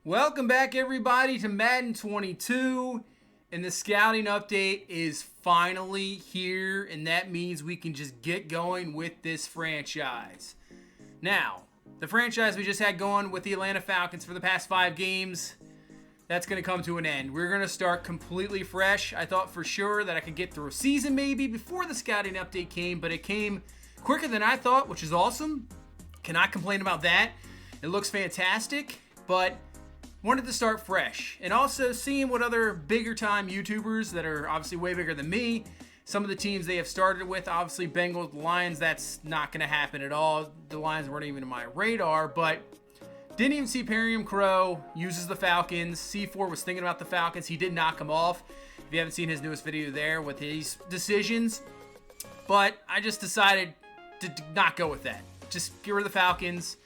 Welcome back, everybody, to Madden 22. And the scouting update is finally here, and that means we can just get going with this franchise. Now, the franchise we just had going with the Atlanta Falcons for the past 5 games, that's going to come to an end. We're going to start completely fresh. I thought for sure that I could get through a season maybe before the scouting update came, but it came quicker than I thought, which is awesome. Cannot complain about that. It looks fantastic, but wanted to start fresh. And also seeing what other bigger time YouTubers that are obviously way bigger than me, some of the teams they have started with, obviously Bengals, Lions, that's not going to happen at all. The Lions weren't even on my radar, but didn't even see Perium Crow uses the Falcons. C4 was thinking about the Falcons. He did knock him off. If you haven't seen his newest video there with his decisions. But I just decided to not go with that. Just get rid of the Falcons.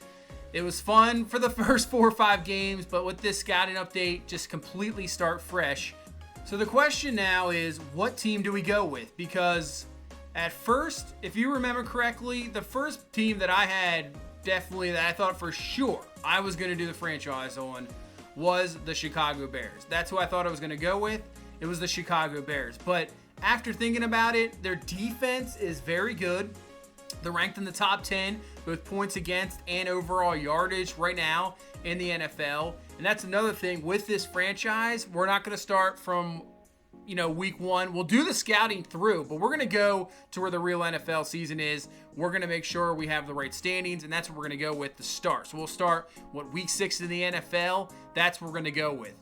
It was fun for the first 4 or 5 games, but with this scouting update, just completely start fresh. So the question now is, what team do we go with? Because at first, if you remember correctly, the first team that I had definitely that I thought for sure I was going to do the franchise on was the Chicago Bears. That's who I thought I was going to go with. It was the Chicago Bears. But after thinking about it, their defense is very good. They're ranked in the top 10, both points against and overall yardage right now in the NFL. And that's another thing with this franchise. We're not going to start from, week 1. We'll do the scouting through, but we're going to go to where the real NFL season is. We're going to make sure we have the right standings, and that's what we're going to go with to start. So we'll start, week 6 in the NFL? That's what we're going to go with.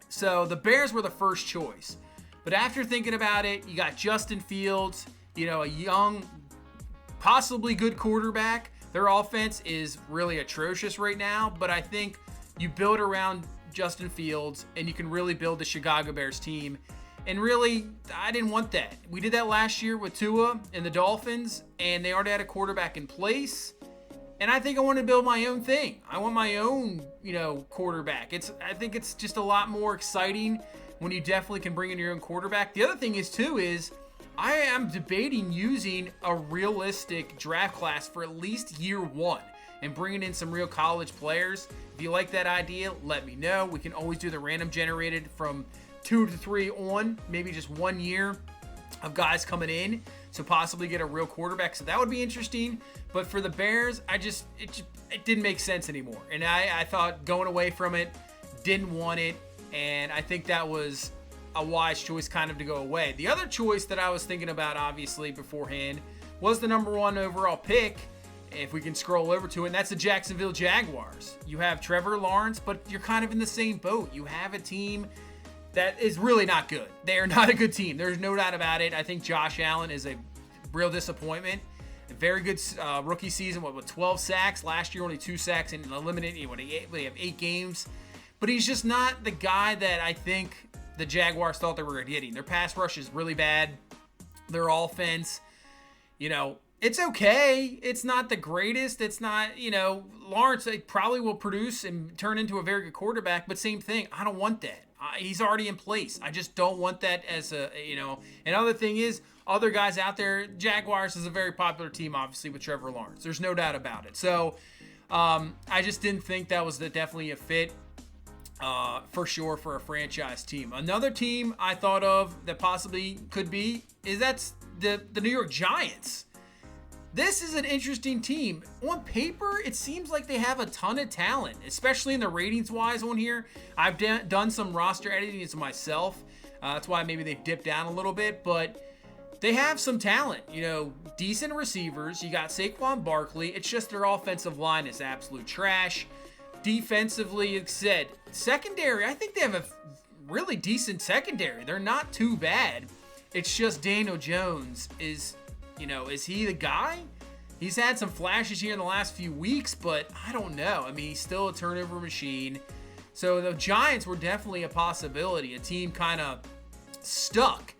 So the Bears were the first choice. But after thinking about it, you got Justin Fields, a young, possibly good quarterback. Their offense is really atrocious right now, but I think you build around Justin Fields and you can really build the Chicago Bears team. And really, I didn't want that. We did that last year with Tua and the Dolphins, and they already had a quarterback in place. And I think I want to build my own thing. I want my own, quarterback. I think it's just a lot more exciting when you definitely can bring in your own quarterback. The other thing is I am debating using a realistic draft class for at least year 1 and bringing in some real college players. If you like that idea, let me know. We can always do the random generated from 2 to 3 on, maybe just 1 year of guys coming in, so possibly get a real quarterback. So that would be interesting. But for the Bears, it didn't make sense anymore. And I thought going away from it, didn't want it. And I think that was a wise choice kind of to go away. The other choice that I was thinking about, obviously, beforehand was the number 1 overall pick, if we can scroll over to it, and that's the Jacksonville Jaguars. You have Trevor Lawrence, but you're kind of in the same boat. You have a team that is really not good. They are not a good team. There's no doubt about it. I think Josh Allen is a real disappointment. A very good rookie season, with 12 sacks. Last year, only 2 sacks and eliminated. They have 8 games. But he's just not the guy that I think the Jaguars thought they were getting. Their pass rush is really bad. Their offense, it's okay. It's not the greatest. It's not, Lawrence probably will produce and turn into a very good quarterback, but same thing. I don't want that. He's already in place. I just don't want that as Another thing is, other guys out there, Jaguars is a very popular team, obviously, with Trevor Lawrence. There's no doubt about it. So I just didn't think that was definitely a fit. For sure for a franchise team. Another team I thought of that possibly could be that's the New York Giants. This is an interesting team. On paper, it seems like they have a ton of talent, especially in the ratings wise on here. I've done some roster editing myself. That's why maybe they've dipped down a little bit, but they have some talent. Decent receivers. You got Saquon Barkley. It's just their offensive line is absolute trash. Defensively, it said secondary, I think they have a really decent secondary. They're not too bad. It's just Daniel Jones is he the guy? He's had some flashes here in the last few weeks, but I don't know. He's still a turnover machine. So the Giants were definitely a possibility. A team kind of stuck,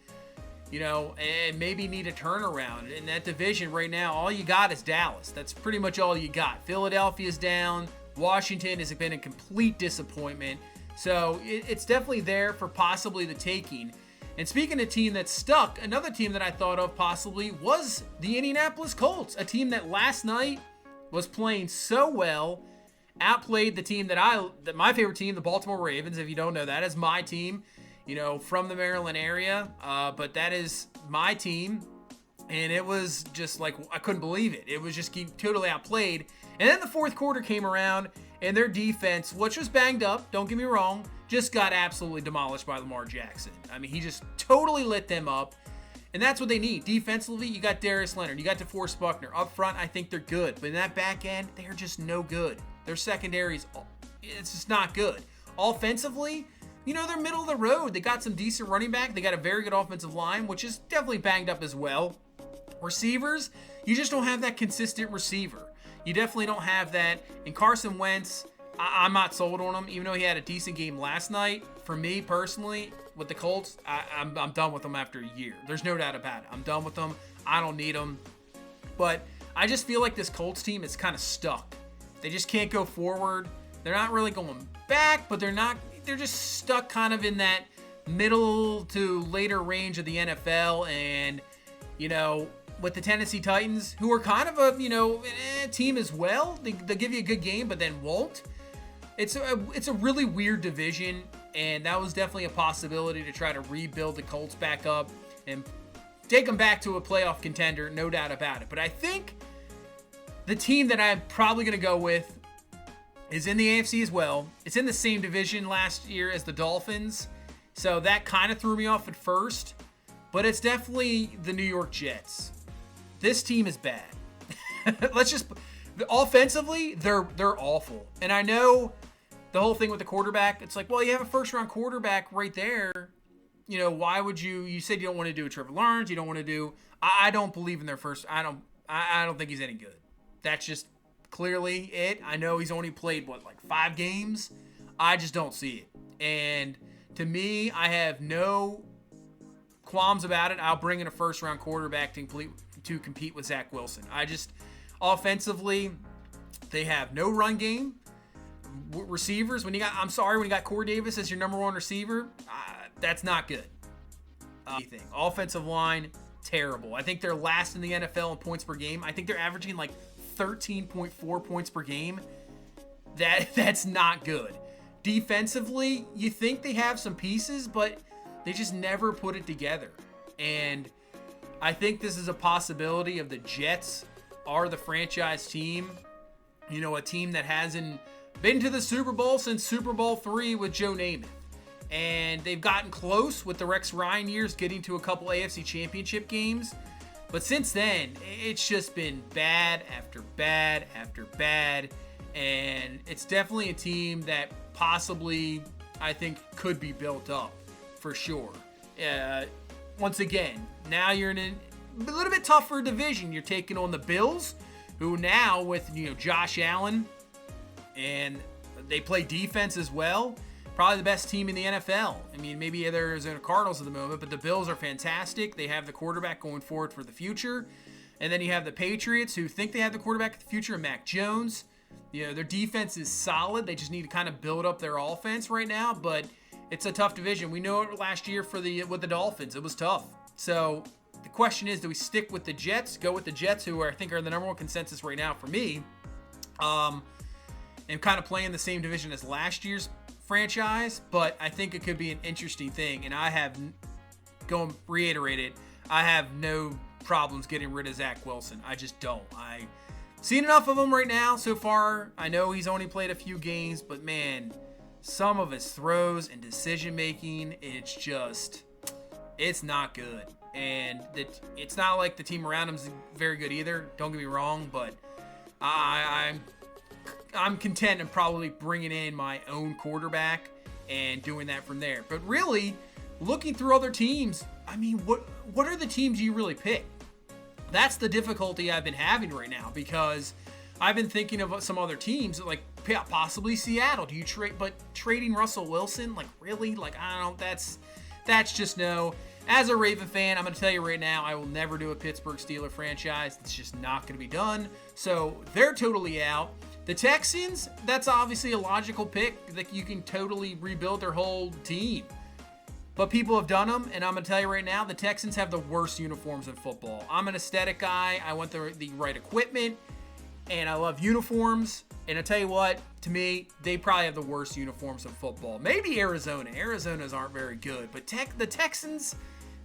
and maybe need a turnaround. In that division right now, all you got is Dallas. That's pretty much all you got. Philadelphia's down. Washington has been a complete disappointment. So it's definitely there for possibly the taking. And speaking of team that's stuck, another team that I thought of possibly was the Indianapolis Colts, a team that last night was playing so well outplayed the team that my favorite team, the Baltimore Ravens. If you don't know, that is my team, from the Maryland area. But that is my team. And it was just like, I couldn't believe it. It was just totally outplayed. And then the fourth quarter came around, and their defense, which was banged up, don't get me wrong, just got absolutely demolished by Lamar Jackson. I mean, he just totally lit them up. And that's what they need. Defensively, you got Darius Leonard. You got DeForest Buckner. Up front, I think they're good. But in that back end, they're just no good. Their secondaries, it's just not good. Offensively, they're middle of the road. They got some decent running back. They got a very good offensive line, which is definitely banged up as well. Receivers, you just don't have that consistent receiver. You definitely don't have that. And Carson Wentz, I'm not sold on him, even though he had a decent game last night. For me personally, with the Colts, I'm done with them after a year. There's no doubt about it. I'm done with them. I don't need them. But I just feel like this Colts team is kind of stuck. They just can't go forward. They're not really going back, but they're just stuck kind of in that middle to later range of the NFL. And, with the Tennessee Titans, who are kind of a team as well. They'll give you a good game, but then won't. It's a really weird division, and that was definitely a possibility to try to rebuild the Colts back up and take them back to a playoff contender, no doubt about it. But I think the team that I'm probably going to go with is in the AFC as well. It's in the same division last year as the Dolphins, so that kind of threw me off at first. But it's definitely the New York Jets. This team is bad. Offensively, they're awful. And I know the whole thing with the quarterback, it's like, well, you have a first-round quarterback right there. Why would you said you don't want to do a Trevor Lawrence, you don't want to do, I don't believe in their first, I don't think he's any good. That's just clearly it. I know he's only played, 5 games? I just don't see it. And to me, I have no qualms about it. I'll bring in a first-round quarterback to compete with Zach Wilson. Offensively, they have no run game. Receivers, when you got Corey Davis as your number one receiver, that's not good. Offensive line, terrible. I think they're last in the NFL in points per game. I think they're averaging 13.4 points per game. That's not good. Defensively, you think they have some pieces, but they just never put it together. And I think this is a possibility of the Jets are the franchise team. A team that hasn't been to the Super Bowl since Super Bowl III with Joe Namath. And they've gotten close with the Rex Ryan years, getting to a couple AFC Championship games. But since then, it's just been bad after bad after bad. And it's definitely a team that possibly, I think, could be built up for sure. Once again, now you're in a little bit tougher division. You're taking on the Bills, who now with Josh Allen, and they play defense as well. Probably the best team in the NFL. I mean, maybe there's the Cardinals at the moment, but the Bills are fantastic. They have the quarterback going forward for the future. And then you have the Patriots, who think they have the quarterback of the future, Mac Jones. Their defense is solid. They just need to kind of build up their offense right now, but it's a tough division. We know it last year with the Dolphins. It was tough. So the question is, do we stick with the Jets, go with the Jets, who I think are the number one consensus right now for me, and kind of play in the same division as last year's franchise? But I think it could be an interesting thing, and I have no problems getting rid of Zach Wilson. I just don't. I've seen enough of him right now so far. I know he's only played a few games, but man, some of his throws and decision making, it's not good. And it's not like the team around him's very good either. Don't get me wrong, but I'm content in probably bringing in my own quarterback and doing that from there. But really, looking through other teams, I mean, what are the teams you really pick? That's the difficulty I've been having right now, because I've been thinking of some other teams, like possibly Seattle. Do you trade? But trading Russell Wilson, really? I don't know. That's just no. As a Raven fan, I'm going to tell you right now, I will never do a Pittsburgh Steelers franchise. It's just not going to be done. So they're totally out. The Texans, that's obviously a logical pick, that you can totally rebuild their whole team. But people have done them, and I'm going to tell you right now, the Texans have the worst uniforms in football. I'm an aesthetic guy. I want the right equipment. and I love uniforms. And I tell you what, to me, they probably have the worst uniforms in football. Maybe Arizona. Arizona's aren't very good. But the Texans,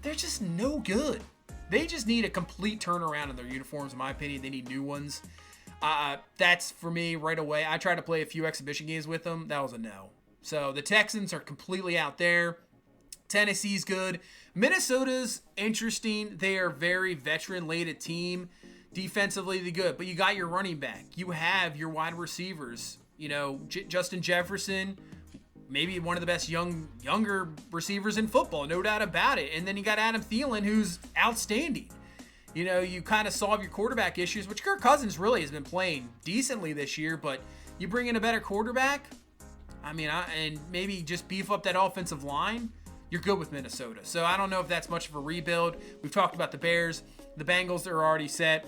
they're just no good. They just need a complete turnaround in their uniforms, in my opinion. They need new ones. That's, for me, right away. I tried to play a few exhibition games with them. That was a no. So the Texans are completely out there. Tennessee's good. Minnesota's interesting. They are very veteran-laden team. Defensively, they're good. But you got your running back. You have your wide receivers. You know, Justin Jefferson, maybe one of the best younger receivers in football, no doubt about it. And then you got Adam Thielen, who's outstanding. You know, you kind of solve your quarterback issues, which Kirk Cousins really has been playing decently this year. But you bring in a better quarterback, and maybe just beef up that offensive line, you're good with Minnesota. So I don't know if that's much of a rebuild. We've talked about the Bears. The Bengals are already set.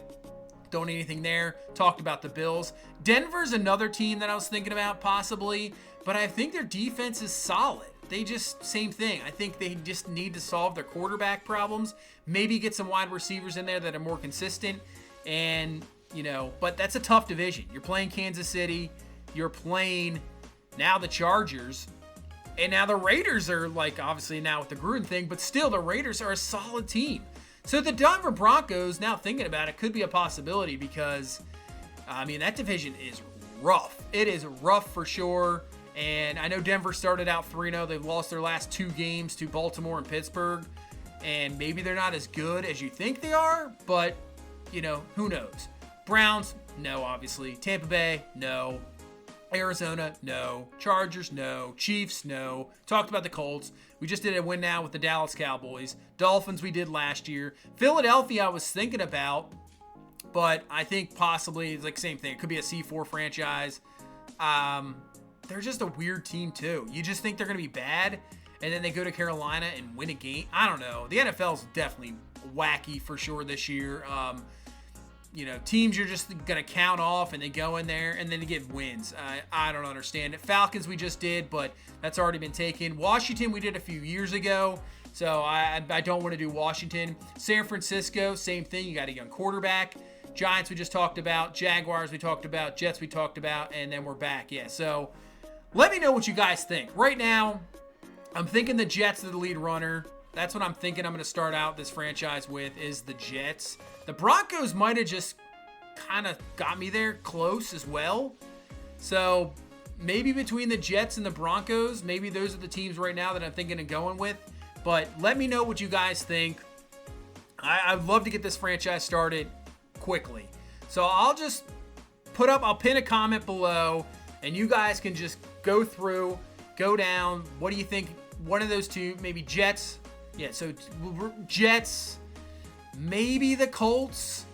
Don't need anything there. Talked about the Bills. Denver's another team that I was thinking about possibly, but I think their defense is solid. They just, same thing. I think they just need to solve their quarterback problems. Maybe get some wide receivers in there that are more consistent. And, but that's a tough division. You're playing Kansas City. You're playing now the Chargers. And now the Raiders are obviously now with the Gruden thing, but still the Raiders are a solid team. So the Denver Broncos, now thinking about it, could be a possibility because, that division is rough. It is rough for sure. And I know Denver started out 3-0. They've lost their last 2 games to Baltimore and Pittsburgh. And maybe they're not as good as you think they are, but, who knows? Browns, no, obviously. Tampa Bay, no. Arizona, no. Chargers, no. Chiefs, no. Talked about the Colts. We just did a win now with the Dallas Cowboys. Dolphins we did last year. Philadelphia I was thinking about, but I think possibly it's same thing. It could be a C4 franchise. They're just a weird team too. You just think they're going to be bad, and then they go to Carolina and win a game. I don't know. The NFL's definitely wacky for sure this year. Teams you're just going to count off, and they go in there, and then they get wins. I don't understand it. Falcons we just did, but that's already been taken. Washington we did a few years ago, so I don't want to do Washington. San Francisco, same thing. You got a young quarterback. Giants we just talked about. Jaguars we talked about. Jets we talked about, and then we're back. Yeah, so let me know what you guys think. Right now, I'm thinking the Jets are the lead runner. That's what I'm thinking I'm going to start out this franchise with is the Jets. The Broncos might have just kind of got me there close as well. So maybe between the Jets and the Broncos, maybe those are the teams right now that I'm thinking of going with. But let me know what you guys think. I'd love to get this franchise started quickly. So I'll pin a comment below, and you guys can just go through, go down. What do you think? One of those two, maybe Jets. Yeah, so Jets, maybe the Colts,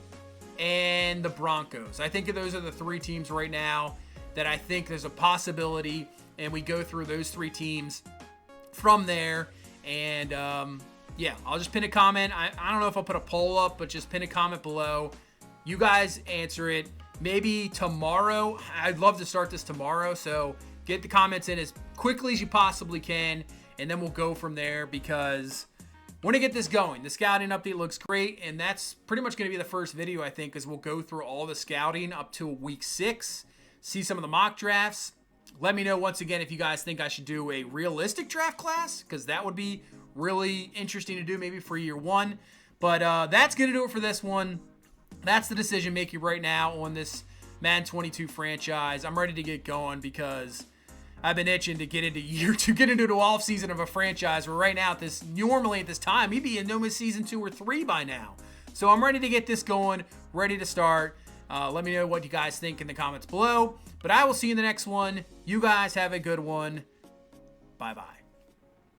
and the Broncos. I think those are the 3 teams right now that I think there's a possibility, and we go through those 3 teams from there. And, I'll just pin a comment. I don't know if I'll put a poll up, but just pin a comment below. You guys answer it. Maybe tomorrow. I'd love to start this tomorrow, so get the comments in as quickly as you possibly can, and then we'll go from there because I want to get this going. The scouting update looks great, and that's pretty much going to be the first video, I think, because we'll go through all the scouting up to week 6, see some of the mock drafts. Let me know once again if you guys think I should do a realistic draft class, because that would be really interesting to do maybe for year 1. But that's going to do it for this one. That's the decision making right now on this Madden 22 franchise. I'm ready to get going because I've been itching to get into the off season of a franchise. Where right now normally at this time, we'd be in almost season 2 or 3 by now. So I'm ready to get this going, ready to start. Let me know what you guys think in the comments below. But I will see you in the next one. You guys have a good one. Bye-bye.